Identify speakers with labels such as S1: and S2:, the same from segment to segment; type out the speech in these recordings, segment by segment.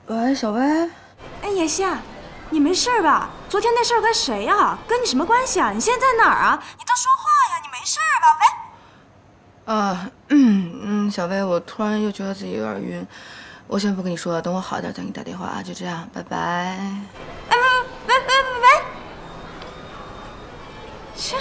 S1: 喂，小薇。
S2: 哎，妍希，你没事吧？昨天那事儿跟谁呀？跟你什么关系啊？你现在在哪儿啊？你倒说话呀！你没事吧？
S1: 喂。小薇，我突然又觉得自己有点晕，我先不跟你说了，等我好点再给你打電話啊。就這樣，拜拜。
S2: 哎，喂！切！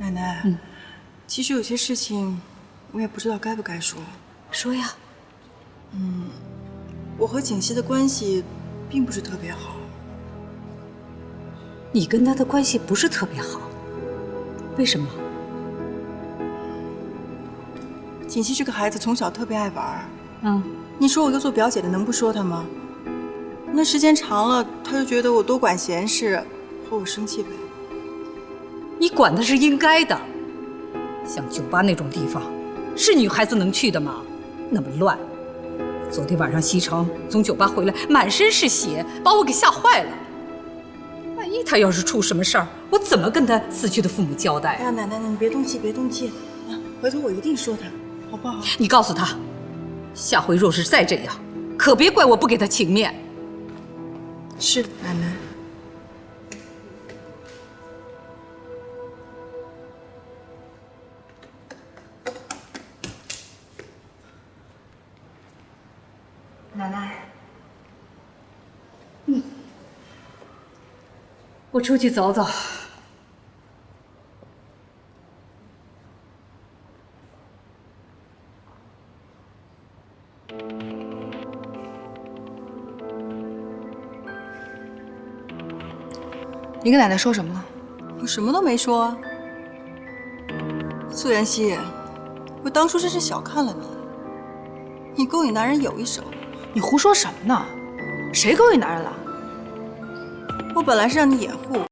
S3: 奶奶，其實有些事情我也不知道該不該說。
S4: 說呀。
S3: 我和景熙的關係並不是特別好。
S4: 你跟他的關係不是特別好，為什麼？
S3: 景熙這個孩子從小特別愛玩。你說我一個做表姐的能不說他嗎？那時間長了，他就覺得我多管閒事，和我生氣唄。
S4: 你管他是應該的，像酒吧那種地方，是女孩子能去的嗎？那麼亂。昨天晚上西城從酒吧回來，滿身是血，把我給嚇壞了。萬一他要是出什麼事兒，我怎麼跟他死去的父母交代？
S3: 哎呀，奶奶，你別動氣，別動氣，回頭我一定說他，好不好？
S4: 你告訴他，下回若是再這樣，可別怪我不給他情面。
S3: 是，奶奶。
S1: 奶奶。
S4: 我出去走走。
S1: 你跟奶奶說什麼了？
S3: 我什麼都沒說啊。蘇妍希，我當初真是小看了你。你勾引男人有一手。
S1: 你胡說什麼呢？誰勾引男人了？
S3: 我本來是讓你掩護。